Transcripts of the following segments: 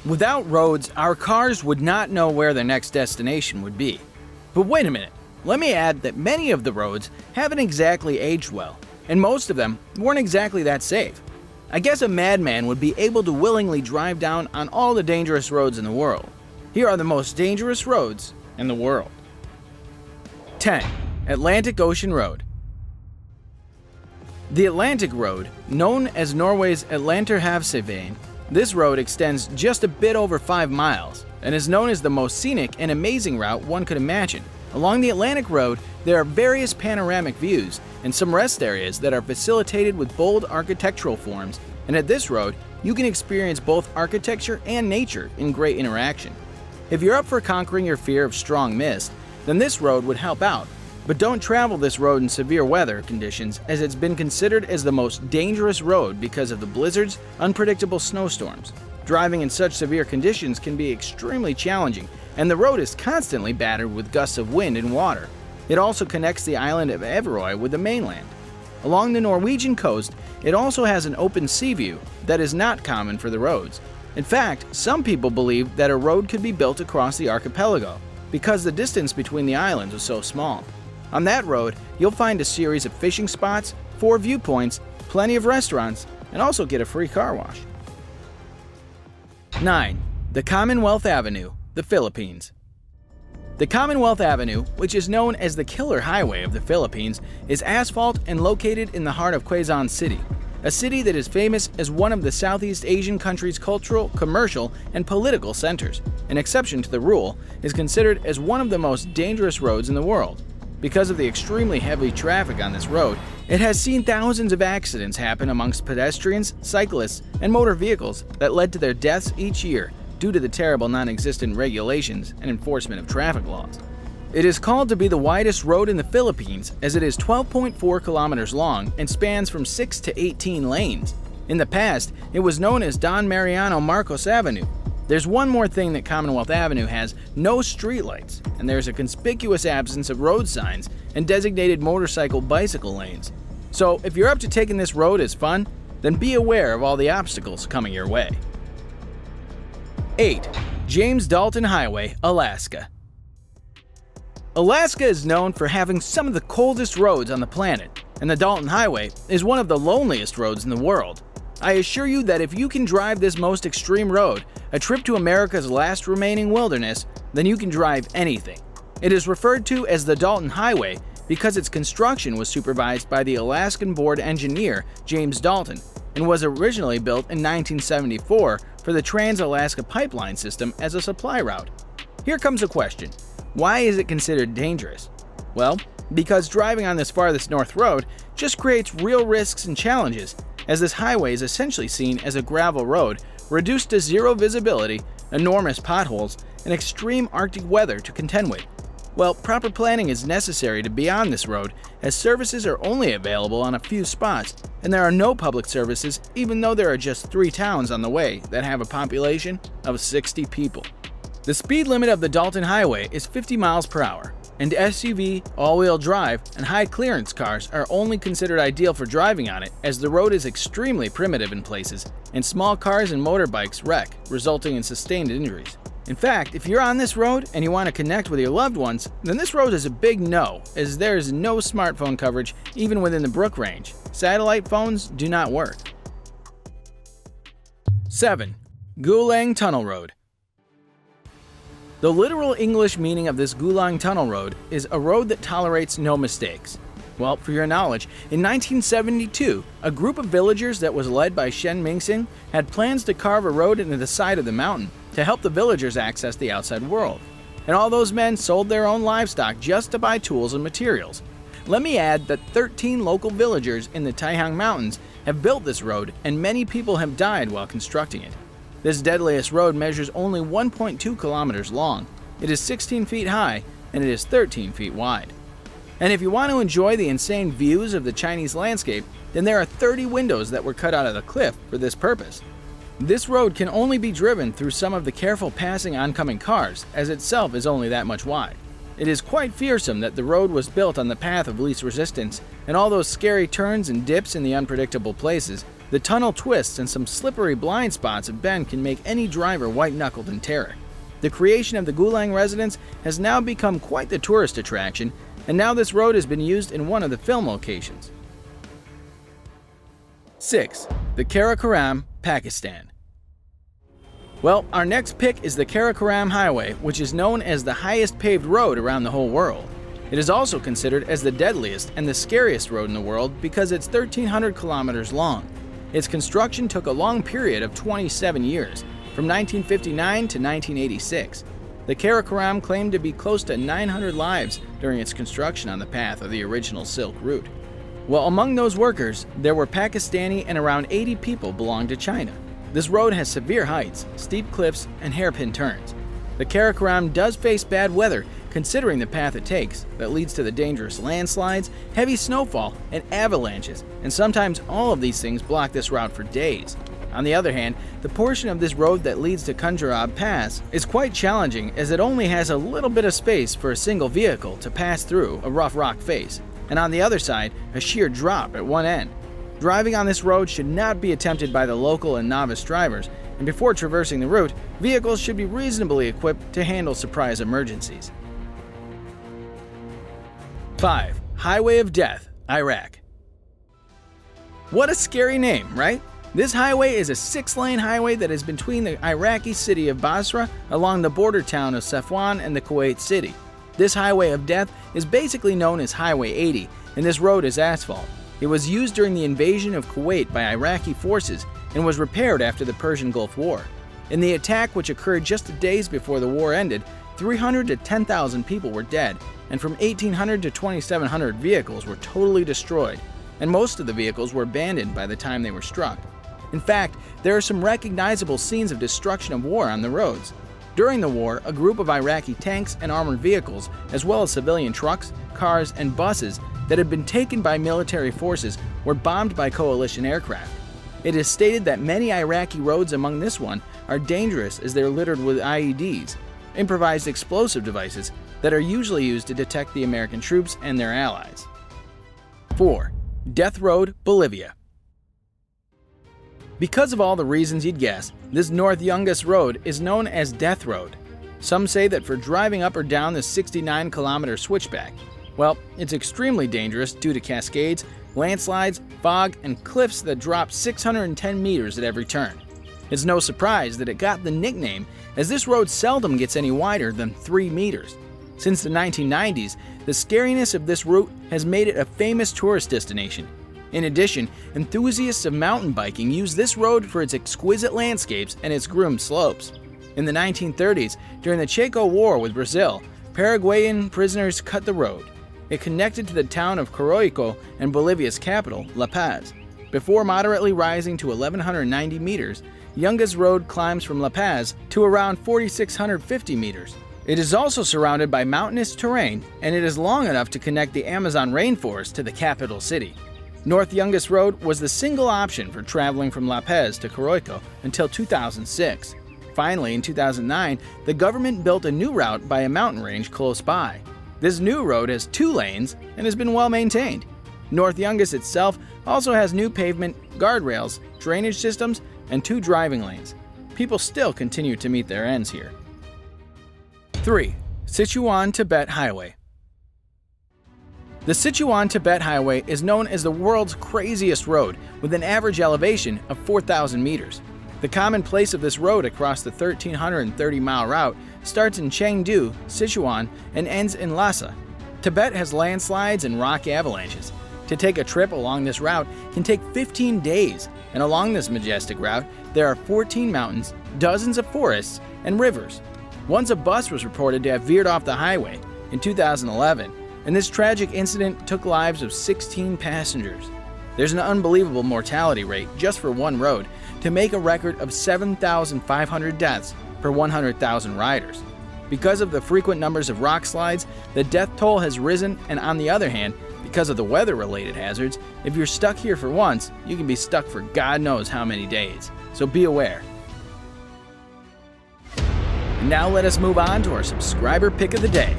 Without roads, our cars would not know where their next destination would be. But wait a minute, let me add that many of the roads haven't exactly aged well, and most of them weren't exactly that safe. I guess a madman would be able to willingly drive down on all the dangerous roads in the world. Here are the most dangerous roads in the world. 10. Atlantic Ocean Road. The Atlantic Road, known as Norway's Atlanterhavsveien, this road extends just a bit over 5 miles and is known as the most scenic and amazing route one could imagine. Along the Atlantic Road, there are various panoramic views and some rest areas that are facilitated with bold architectural forms, and at this road, you can experience both architecture and nature in great interaction. If you're up for conquering your fear of strong mist, then this road would help out. But don't travel this road in severe weather conditions, as it's been considered as the most dangerous road because of the blizzards, unpredictable snowstorms. Driving in such severe conditions can be extremely challenging, and the road is constantly battered with gusts of wind and water. It also connects the island of Everøy with the mainland. Along the Norwegian coast, it also has an open sea view that is not common for the roads. In fact, some people believe that a road could be built across the archipelago because the distance between the islands was so small. On that road, you'll find a series of fishing spots, 4 viewpoints, plenty of restaurants, and also get a free car wash. 9. The Commonwealth Avenue, the Philippines. The Commonwealth Avenue, which is known as the Killer Highway of the Philippines, is asphalt and located in the heart of Quezon City, a city that is famous as one of the Southeast Asian countries' cultural, commercial, and political centers. An exception to the rule, is considered as one of the most dangerous roads in the world. Because of the extremely heavy traffic on this road, it has seen thousands of accidents happen amongst pedestrians, cyclists, and motor vehicles that led to their deaths each year due to the terrible non-existent regulations and enforcement of traffic laws. It is called to be the widest road in the Philippines as it is 12.4 kilometers long and spans from 6 to 18 lanes. In the past, it was known as Don Mariano Marcos Avenue. There's one more thing that Commonwealth Avenue has: no streetlights, and there's a conspicuous absence of road signs and designated motorcycle-bicycle lanes. So if you're up to taking this road as fun, then be aware of all the obstacles coming your way. 8. James Dalton Highway, Alaska. Alaska is known for having some of the coldest roads on the planet, and the Dalton Highway is one of the loneliest roads in the world. I assure you that if you can drive this most extreme road, a trip to America's last remaining wilderness, then you can drive anything. It is referred to as the Dalton Highway because its construction was supervised by the Alaskan Board engineer James Dalton and was originally built in 1974 for the Trans-Alaska Pipeline System as a supply route. Here comes a question: why is it considered dangerous? Well, because driving on this farthest north road just creates real risks and challenges, as this highway is essentially seen as a gravel road reduced to zero visibility, enormous potholes, and extreme Arctic weather to contend with. Well, proper planning is necessary to be on this road, as services are only available on a few spots, and there are no public services even though there are just 3 towns on the way that have a population of 60 people. The speed limit of the Dalton Highway is 50 miles per hour, and SUV, all-wheel drive, and high-clearance cars are only considered ideal for driving on it, as the road is extremely primitive in places, and small cars and motorbikes wreck, resulting in sustained injuries. In fact, if you're on this road and you want to connect with your loved ones, then this road is a big no, as there is no smartphone coverage even within the Brook Range. Satellite phones do not work. 7. Gulang Tunnel Road. The literal English meaning of this Gulang Tunnel Road is a road that tolerates no mistakes. Well, for your knowledge, in 1972, a group of villagers that was led by Shen Mingxing had plans to carve a road into the side of the mountain to help the villagers access the outside world. And all those men sold their own livestock just to buy tools and materials. Let me add that 13 local villagers in the Taihang Mountains have built this road, and many people have died while constructing it. This deadliest road measures only 1.2 kilometers long. It is 16 feet high, and it is 13 feet wide. And if you want to enjoy the insane views of the Chinese landscape, then there are 30 windows that were cut out of the cliff for this purpose. This road can only be driven through some of the careful passing oncoming cars, as itself is only that much wide. It is quite fearsome that the road was built on the path of least resistance, and all those scary turns and dips in the unpredictable places The tunnel twists and some slippery blind spots of bend can make any driver white-knuckled in terror. The creation of the Gulang residence has now become quite the tourist attraction, and now this road has been used in one of the film locations. 6. The Karakoram, Pakistan. Well, our next pick is the Karakoram Highway, which is known as the highest paved road around the whole world. It is also considered as the deadliest and the scariest road in the world because it's 1,300 kilometers long. Its construction took a long period of 27 years, from 1959 to 1986. The Karakoram claimed to be close to 900 lives during its construction on the path of the original Silk Route. Well, among those workers, there were Pakistani and around 80 people belonged to China. This road has severe heights, steep cliffs, and hairpin turns. The Karakoram does face bad weather considering the path it takes that leads to the dangerous landslides, heavy snowfall, and avalanches, and sometimes all of these things block this route for days. On the other hand, the portion of this road that leads to Kunjarab Pass is quite challenging as it only has a little bit of space for a single vehicle to pass through a rough rock face, and on the other side, a sheer drop at one end. Driving on this road should not be attempted by the local and novice drivers, and before traversing the route, vehicles should be reasonably equipped to handle surprise emergencies. 5. Highway of Death, Iraq. What a scary name, right? This highway is a 6-lane highway that is between the Iraqi city of Basra along the border town of Safwan and the Kuwait city. This highway of death is basically known as Highway 80, and this road is asphalt. It was used during the invasion of Kuwait by Iraqi forces and was repaired after the Persian Gulf War. In the attack, which occurred just days before the war ended, 300 to 10,000 people were dead, and from 1,800 to 2,700 vehicles were totally destroyed, and most of the vehicles were abandoned by the time they were struck. In fact, there are some recognizable scenes of destruction of war on the roads. During the war, a group of Iraqi tanks and armored vehicles, as well as civilian trucks, cars, and buses that had been taken by military forces were bombed by coalition aircraft. It is stated that many Iraqi roads among this one are dangerous as they're littered with IEDs, improvised explosive devices that are usually used to detect the American troops and their allies. 4. Death Road, Bolivia. Because of all the reasons you'd guess, this North Yungas Road is known as Death Road. Some say that for driving up or down this 69-kilometer switchback, well, it's extremely dangerous due to cascades, landslides, fog, and cliffs that drop 610 meters at every turn. It's no surprise that it got the nickname, as this road seldom gets any wider than 3 meters. Since the 1990s, the scariness of this route has made it a famous tourist destination. In addition, enthusiasts of mountain biking use this road for its exquisite landscapes and its groomed slopes. In the 1930s, during the Chaco War with Brazil, Paraguayan prisoners cut the road. It connected to the town of Coroico and Bolivia's capital, La Paz. Before moderately rising to 1,190 meters, Yungas Road climbs from La Paz to around 4,650 meters. It is also surrounded by mountainous terrain, and it is long enough to connect the Amazon rainforest to the capital city. North Yungas Road was the single option for traveling from La Paz to Coroico until 2006. Finally, in 2009, the government built a new route by a mountain range close by. This new road has 2 lanes and has been well maintained. North Yungas itself also has new pavement, guardrails, drainage systems, and 2 driving lanes. People still continue to meet their ends here. 3. Sichuan-Tibet Highway. The Sichuan-Tibet Highway is known as the world's craziest road, with an average elevation of 4,000 meters. The common place of this road across the 1,330-mile route starts in Chengdu, Sichuan, and ends in Lhasa. Tibet has landslides and rock avalanches. To take a trip along this route can take 15 days, and along this majestic route, there are 14 mountains, dozens of forests, and rivers. Once a bus was reported to have veered off the highway in 2011, and this tragic incident took lives of 16 passengers. There's an unbelievable mortality rate just for one road to make a record of 7,500 deaths per 100,000 riders. Because of the frequent numbers of rock slides, the death toll has risen, and on the other hand, because of the weather-related hazards, if you're stuck here for once, you can be stuck for God knows how many days. So be aware. And now let us move on to our subscriber pick of the day.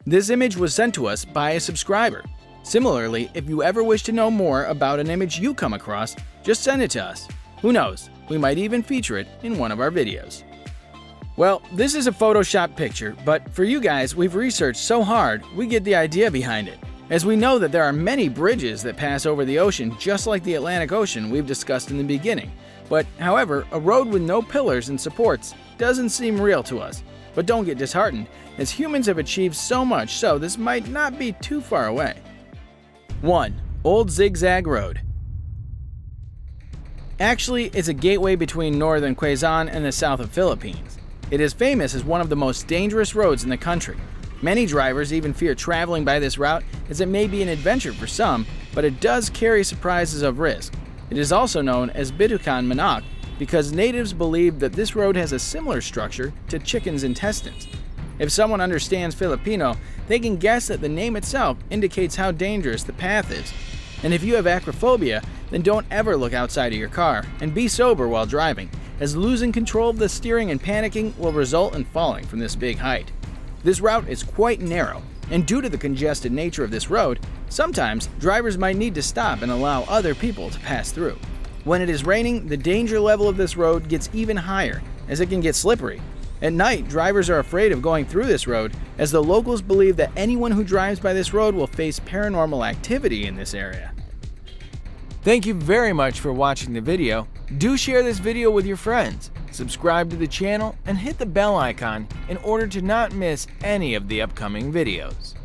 This image was sent to us by a subscriber. Similarly, if you ever wish to know more about an image you come across, just send it to us. Who knows, we might even feature it in one of our videos. Well, this is a Photoshop picture, but for you guys, we've researched so hard, we get the idea behind it. As we know that there are many bridges that pass over the ocean just like the Atlantic Ocean we've discussed in the beginning. But, however, a road with no pillars and supports doesn't seem real to us. But don't get disheartened, as humans have achieved so much so this might not be too far away. 1. Old Zigzag Road. Actually, it's a gateway between northern Quezon and the south of Philippines. It is famous as one of the most dangerous roads in the country. Many drivers even fear traveling by this route as it may be an adventure for some, but it does carry surprises of risk. It is also known as Bitukan Manok because natives believe that this road has a similar structure to chicken's intestines. If someone understands Filipino, they can guess that the name itself indicates how dangerous the path is. And if you have acrophobia, then don't ever look outside of your car and be sober while driving, as losing control of the steering and panicking will result in falling from this big height. This route is quite narrow, and due to the congested nature of this road, sometimes drivers might need to stop and allow other people to pass through. When it is raining, the danger level of this road gets even higher, as it can get slippery. At night, drivers are afraid of going through this road, as the locals believe that anyone who drives by this road will face paranormal activity in this area. Thank you very much for watching the video. Do share this video with your friends, subscribe to the channel, and hit the bell icon in order to not miss any of the upcoming videos.